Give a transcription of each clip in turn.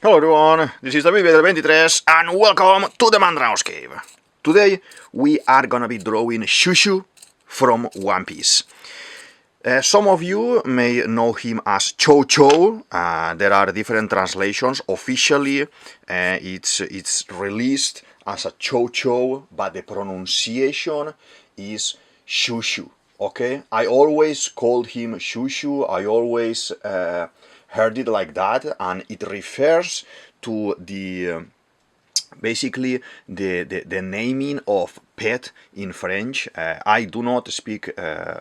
Hello everyone, this is DavidViadel23 and welcome to the Mandraos Cave. Today we are gonna be drawing Shushu from One Piece. Some of you may know him as Chouchou. There are different translations. Officially it's released as a Chouchou, but the pronunciation is Shushu. Okay, I always called him Shushu. I always heard it like that, and it refers to the basically the naming of pet in French. I do not speak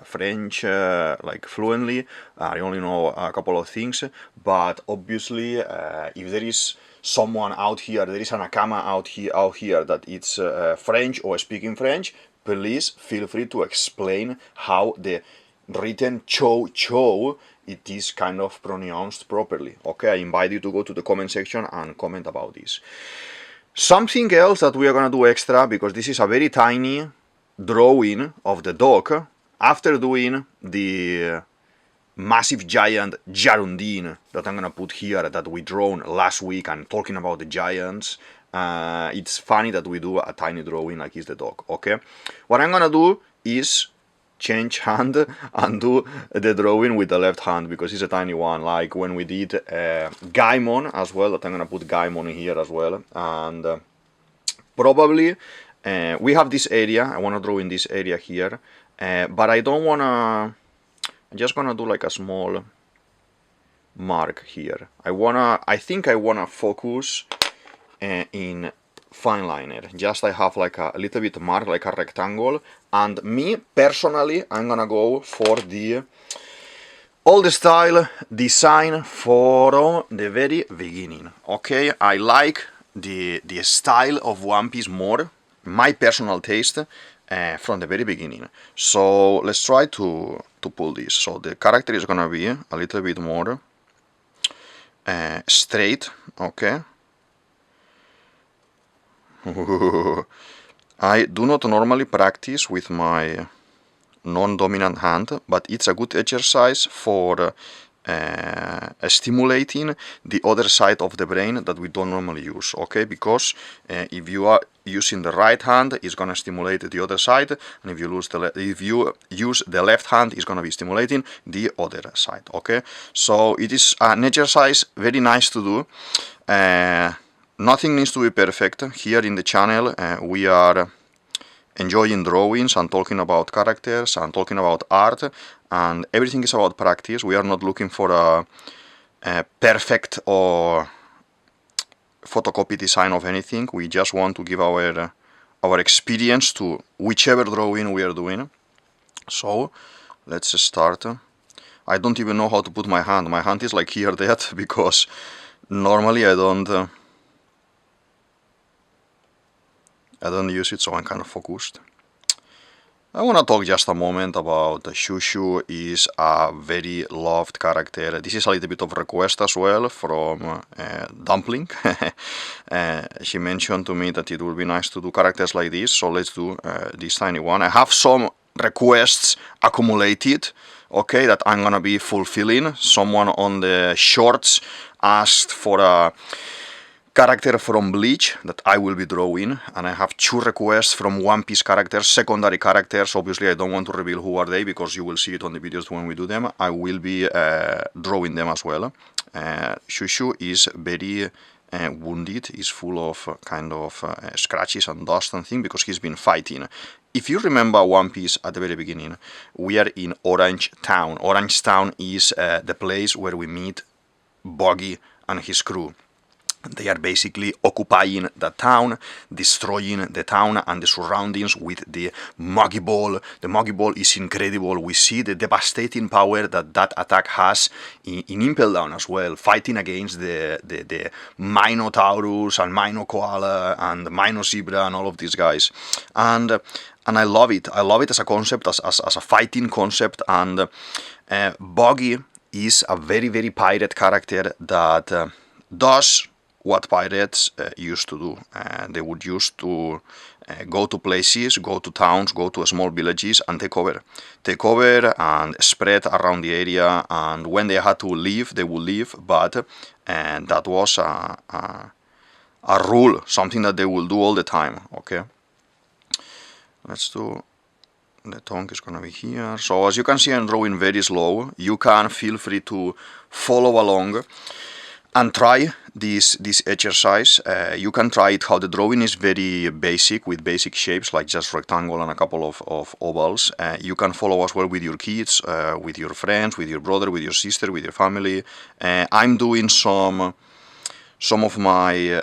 French like fluently. I only know a couple of things, but obviously if there is someone out here, there is an akama out here that it's French or speaking French, please feel free to explain how the written Chouchou it is kind of pronounced properly. Okay, I invite you to go to the comment section and comment about this. Something else that we are gonna do extra, because this is a very tiny drawing of the dog, after doing the massive giant Jarundine that I'm gonna put here that we drawn last week and talking about the giants, it's funny that we do a tiny drawing like it's the dog. Okay, what I'm gonna do is change hand and do the drawing with the left hand because it's a tiny one, like when we did Gaimon as well, that I'm gonna put Gaimon here as well. And probably we have this area, I want to draw in this area here, but I don't want to, I'm just gonna do like a small mark here. I think I wanna focus in fine liner, just I have like a little bit mark, like a rectangle. And me personally, I'm gonna go for the old style design from the very beginning. Okay, I like the style of One Piece more, my personal taste, from the very beginning. So let's try to pull this. So the character is gonna be a little bit more straight. Okay. I do not normally practice with my non-dominant hand, but it's a good exercise for stimulating the other side of the brain that we don't normally use, okay? Because if you are using the right hand, it's gonna stimulate the other side, and if you use the left hand, it's gonna be stimulating the other side, okay? So it is an exercise very nice to do. Nothing needs to be perfect. Here in the channel we are enjoying drawings and talking about characters and talking about art, and everything is about practice. We are not looking for a perfect or photocopy design of anything. We just want to give our experience to whichever drawing we are doing. So let's start. I don't even know how to put my hand. My hand is like here dead because normally I don't use it, so I'm kind of focused. I want to talk just a moment about Shushu. Is a very loved character. This is a little bit of request as well from Dumpling. She mentioned to me that it would be nice to do characters like this, so let's do this tiny one. I have some requests accumulated, okay, that I'm gonna be fulfilling. Someone on the shorts asked for a character from Bleach that I will be drawing, and I have 2 requests from One Piece characters, secondary characters. Obviously I don't want to reveal who are they because you will see it on the videos when we do them. I will be drawing them as well. Shushu is very wounded, is full of kind of scratches and dust and things because he's been fighting. If you remember One Piece at the very beginning, we are in Orange Town. Orange Town is the place where we meet Buggy and his crew. They are basically occupying the town, destroying the town and the surroundings with the Muggy Ball. The Muggy Ball is incredible. We see the devastating power that attack has in Impel Down as well, fighting against the Minotaurus and Mino Koala and Mino Zebra and all of these guys. And I love it. I love it as a concept, as a fighting concept. And Buggy is a very, very pirate character that does what pirates used to do. They would used to go to places, go to towns, go to small villages and take over and spread around the area. And when they had to leave, they would leave, but that was a rule, something that they will do all the time. Okay, let's do. The tongue is gonna be here. So as you can see, I'm drawing very slow. You can feel free to follow along and try this exercise. You can try it how the drawing is very basic, with basic shapes like just rectangle and a couple of ovals. You can follow as well with your kids, with your friends, with your brother, with your sister, with your family. I'm doing some of my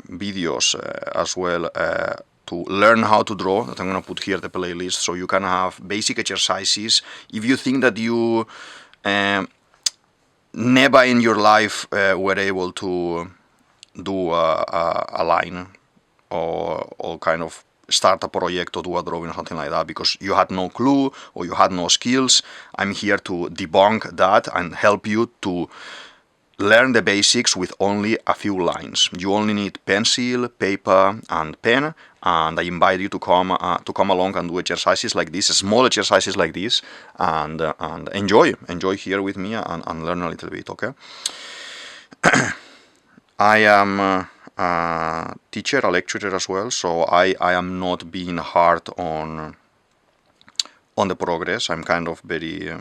videos as well to learn how to draw, that I'm gonna put here the playlist, so you can have basic exercises. If you think that you never in your life were able to do a line or kind of start a project or do a drawing or something like that because you had no clue or you had no skills, I'm here to debunk that and help you to learn the basics with only a few lines. You only need pencil, paper and pen, and I invite you to come along and do exercises like this, small exercises like this, and enjoy here with me and learn a little bit. Okay. I am a teacher, a lecturer as well, so I am not being hard on the progress. I'm kind of very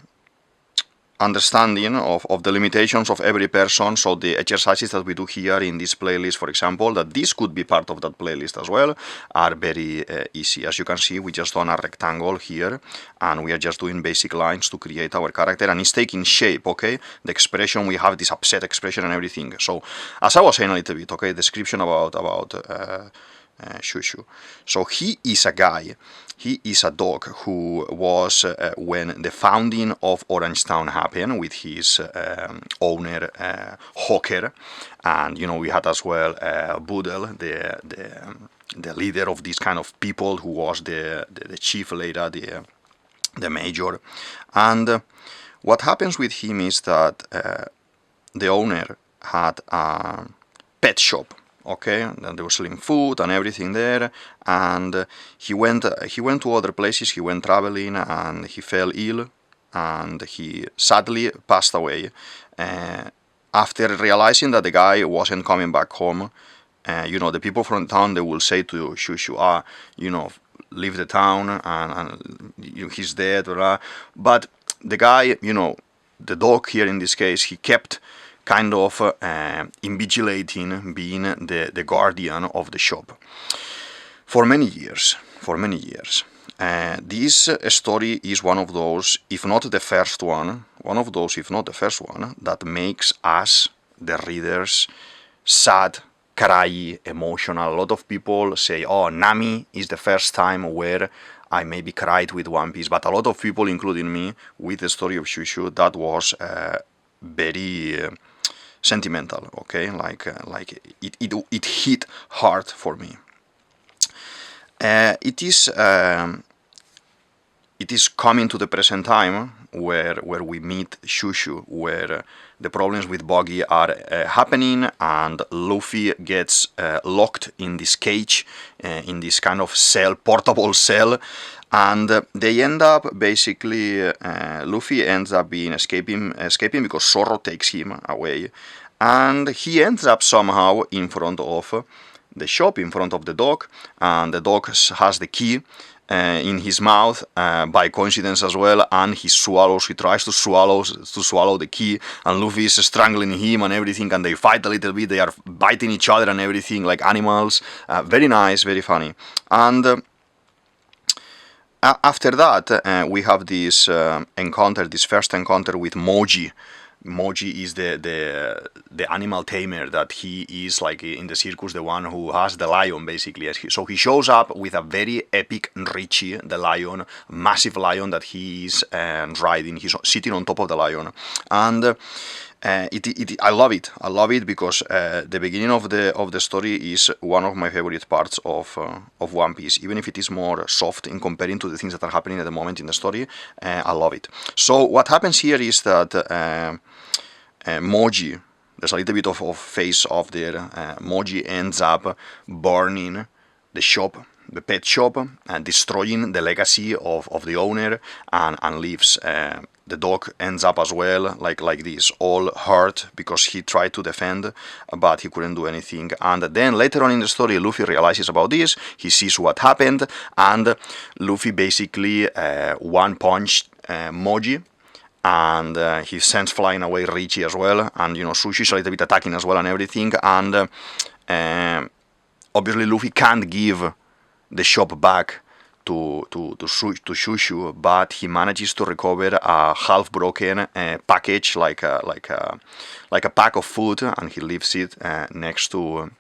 understanding of the limitations of every person, so the exercises that we do here in this playlist, for example, that this could be part of that playlist as well, are very easy. As you can see, we just done a rectangle here, and we are just doing basic lines to create our character, and it's taking shape, okay? The expression, we have this upset expression and everything. So, as I was saying a little bit, okay, description about Shushu. So he is a guy, he is a dog who was, when the founding of Orangetown happened, with his owner, Hawker, and you know, we had as well Boodle, the leader of this kind of people, who was the chief later, the major. And what happens with him is that the owner had a pet shop. Okay, and they were selling food and everything there, and he went to other places, he went traveling, and he fell ill, and he sadly passed away. After realizing that the guy wasn't coming back home, you know, the people from town, they will say to Shushu, you know, leave the town, and you know, he's dead, blah. But the guy, you know, the dog here in this case, he kept kind of invigilating, being the guardian of the shop for many years. This story is one of those, if not the first one, that makes us, the readers, sad, cry, emotional. A lot of people say, oh, Nami is the first time where I maybe cried with One Piece, but a lot of people, including me, with the story of Shushu, that was very sentimental, okay, like it hit hard for me. It is coming to the present time where we meet Shushu, where the problems with Buggy are happening, and Luffy gets locked in this cage, in this kind of cell, portable cell, and they end up basically, Luffy ends up being escaping because Zoro takes him away, and he ends up somehow in front of the shop, in front of the dog, and the dog has the key in his mouth by coincidence as well, and he tries to swallow the key, and Luffy is strangling him and everything, and they fight a little bit, they are biting each other and everything like animals. Very nice, very funny. And after that, we have this first encounter with Moji. Moji is the animal tamer, that he is like in the circus the one who has the lion basically. So he shows up with a very epic Richie, the lion, massive lion that he is riding. He's sitting on top of the lion, and I love it because the beginning of the story is one of my favorite parts of One Piece. Even if it is more soft in comparing to the things that are happening at the moment in the story, I love it. So what happens here is that Moji, there's a little bit of face off there. Moji ends up burning the shop the pet shop, destroying the legacy of the owner, and leaves. The dog ends up as well like this, all hurt because he tried to defend, but he couldn't do anything. And then later on in the story, Luffy realizes about this, he sees what happened, and Luffy basically one-punched Moji, and he sends flying away Richie as well, and Sushi is a little bit attacking as well and everything, and obviously Luffy can't give the shop back to Shushu, but he manages to recover a half-broken package, like a pack of food, and he leaves it next to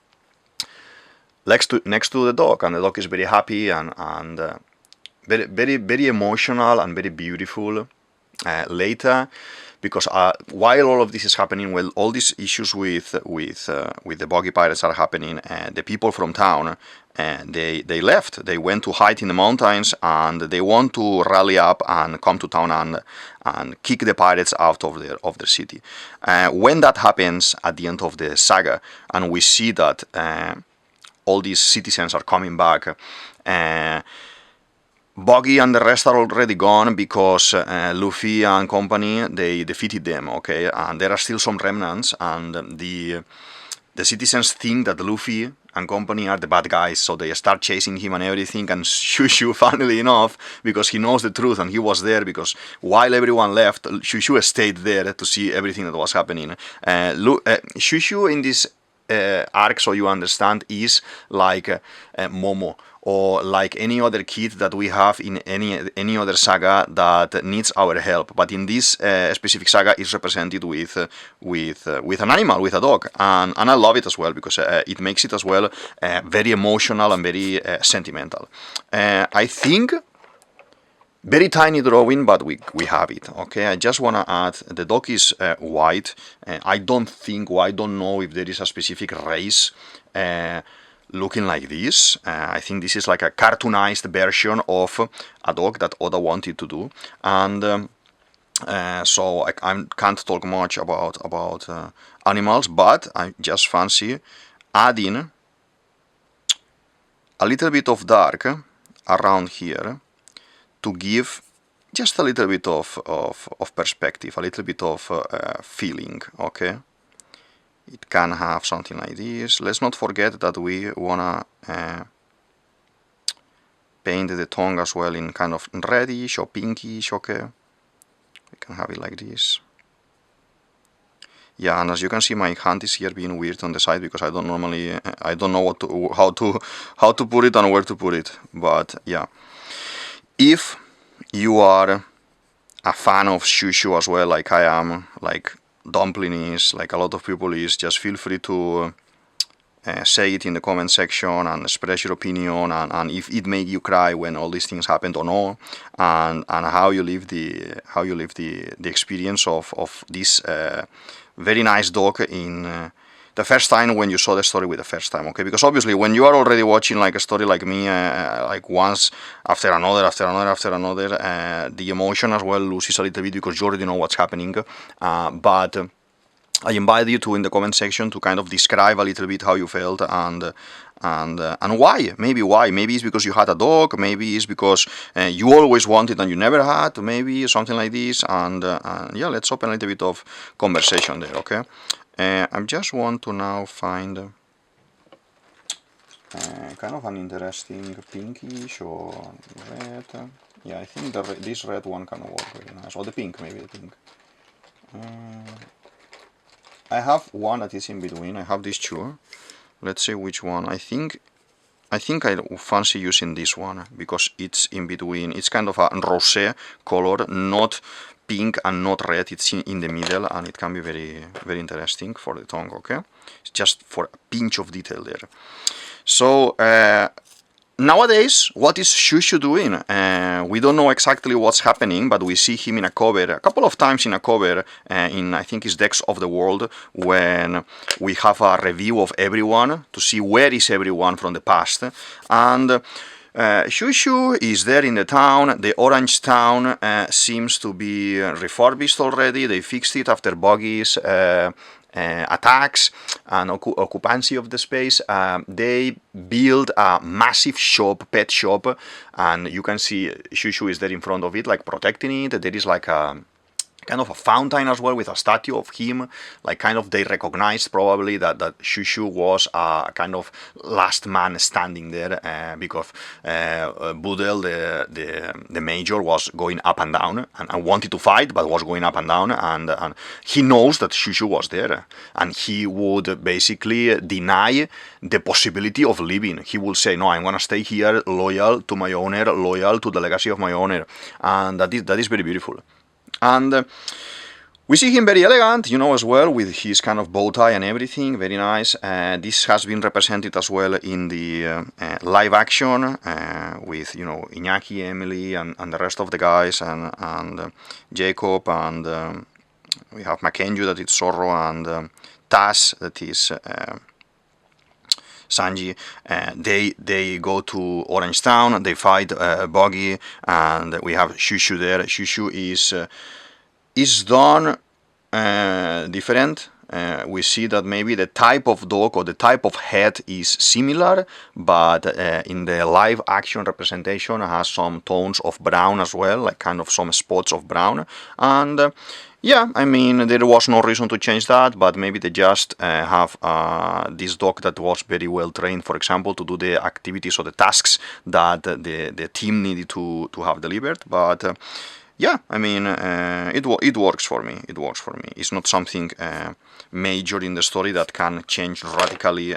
the dog, and the dog is very happy and very emotional and very beautiful. Later, because while all of this is happening, while all these issues with the buggy pirates are happening, the people from town, they left. They went to hide in the mountains, and they want to rally up and come to town and kick the pirates out of their city. When that happens at the end of the saga, and we see that all these citizens are coming back, Buggy and the rest are already gone because Luffy and company, they defeated them, okay? And there are still some remnants, and the citizens think that Luffy and company are the bad guys, so they start chasing him and everything, and Shushu, funnily enough, because he knows the truth and he was there, because while everyone left, Shushu stayed there to see everything that was happening. Shushu in this arc, so you understand, is like Momo, or like any other kid that we have in any other saga that needs our help. But in this specific saga, is represented with an animal, with a dog, and I love it as well, because it makes it as well very emotional and very sentimental. I think very tiny drawing, but we have it. Okay, I just want to add, the dog is white. I don't know if there is a specific race looking like this. I think this is like a cartoonized version of a dog that Oda wanted to do, and so I can't talk much about animals, but I just fancy adding a little bit of dark around here to give just a little bit of perspective, a little bit of feeling, okay? It can have something like this. Let's not forget that we wanna paint the tongue as well in kind of reddish or pinkish, okay? We can have it like this. Yeah, and as you can see, my hand is here being weird on the side because I don't know how to put it and where to put it. But yeah, if you are a fan of Shushu as well, like I am, like Dumpling is, like a lot of people is, just feel free to say it in the comment section and express your opinion, and if it made you cry when all these things happened or no, and how you live the experience of this very nice dog in the first time when you saw the story with the first time, okay? Because obviously when you are already watching like a story like me, like once after another, the emotion as well loses a little bit because you already know what's happening. But I invite you to, in the comment section, to kind of describe a little bit how you felt and why. Maybe it's because you had a dog, maybe it's because you always wanted and you never had, maybe something like this, and yeah, let's open a little bit of conversation there, okay? I just want to now find kind of an interesting pinkish or red. Yeah, I think this red one can work very nice, or the pink, maybe the pink. I have one that is in between. I have these two. Let's see which one. I think I fancy using this one because it's in between. It's kind of a rosé color, not pink and not red. It's in the middle, and it can be very, very interesting for the tongue, okay? It's just for a pinch of detail there. So nowadays, what is Shushu doing? We don't know exactly what's happening, but we see him in a cover, a couple of times in a cover, in I think it's Decks of the World, when we have a review of everyone to see where is everyone from the past. And Shushu is there in the town. The orange town seems to be refurbished already. They fixed it after Buggy's attacks and occupancy of the space, they build a massive shop, pet shop, and you can see Shushu is there in front of it, like protecting it. There is like a kind of a fountain as well with a statue of him, like kind of they recognized probably that Shushu was a kind of last man standing there because Budel, the major, was going up and down and wanted to fight but was going up and down, and he knows that Shushu was there and he would basically deny the possibility of leaving. He will say, no, I'm gonna stay here, loyal to my owner, loyal to the legacy of my owner, and that is very beautiful. And we see him very elegant, you know, as well, with his kind of bow tie and everything, very nice. This has been represented as well in the live action with, you know, Iñaki, Emily, and the rest of the guys, and Jacob, and we have Makenju, that is Zorro, and Taz, that is Sanji. They go to Orange Town, they fight Boggy, and we have Shushu there. Shushu is done different. We see that maybe the type of dog or the type of head is similar, but in the live action representation has some tones of brown as well, like kind of some spots of brown. And yeah, I mean, there was no reason to change that, but maybe they just have this dog that was very well trained, for example, to do the activities or the tasks that the team needed to have delivered. But yeah, I mean, it works for me. It works for me. It's not something major in the story that can change radically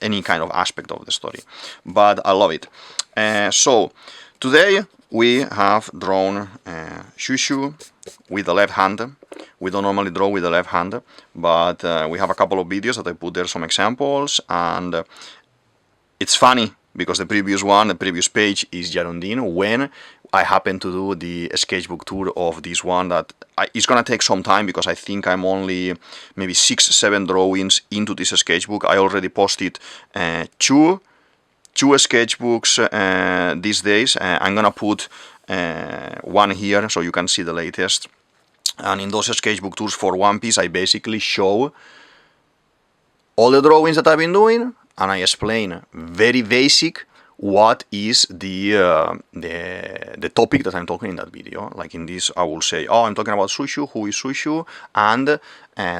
any kind of aspect of the story, but I love it. So today we have drawn Shushu with the left hand. We don't normally draw with the left hand, but we have a couple of videos that I put there, some examples, and it's funny because the previous page is Jarondine, when I happen to do the sketchbook tour of this one. It's gonna take some time because I think I'm only maybe 6-7 drawings into this sketchbook. I already posted two sketchbooks these days. I'm gonna put one here so you can see the latest. And in those sketchbook tours for One Piece, I basically show all the drawings that I've been doing, and I explain very basic what is the topic that I'm talking in that video. Like in this, I will say, oh, I'm talking about Shushu, who is Shushu, and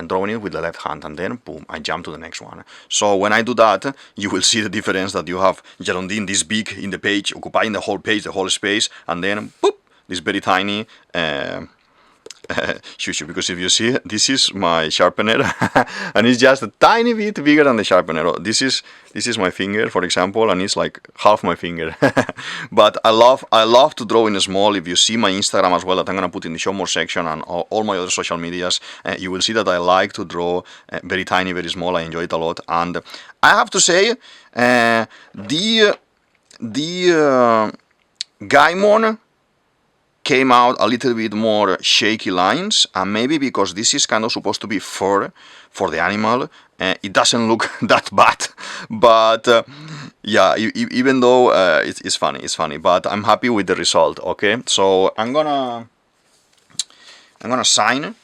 drawing it with the left hand, and then boom, I jump to the next one. So when I do that, you will see the difference that you have Jarondine this big in the page, occupying the whole page, the whole space, and then boop, this very tiny Shushu, because if you see, this is my sharpener and it's just a tiny bit bigger than the sharpener. This is my finger, for example, and it's like half my finger. But I love to draw in small. If you see my Instagram as well, that I'm gonna put in the show more section, and all my other social medias, you will see that I like to draw very tiny, very small. I enjoy it a lot, and I have to say the Gaimon came out a little bit more shaky lines, and maybe because this is kind of supposed to be fur for the animal, it doesn't look that bad. But yeah, even though it's funny, but I'm happy with the result. Okay, so I'm gonna sign,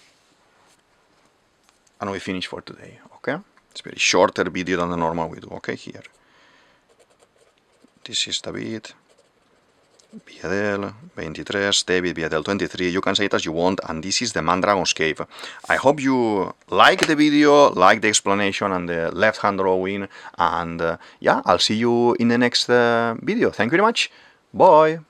and we finish for today. Okay, it's a very shorter video than the normal we do. Okay, here. This is DavidViadel23, DavidViadel23, you can say it as you want, and this is the Mandragon's Cave. I hope you like the video, like the explanation and the left-hand drawing, and yeah, I'll see you in the next video. Thank you very much. Bye!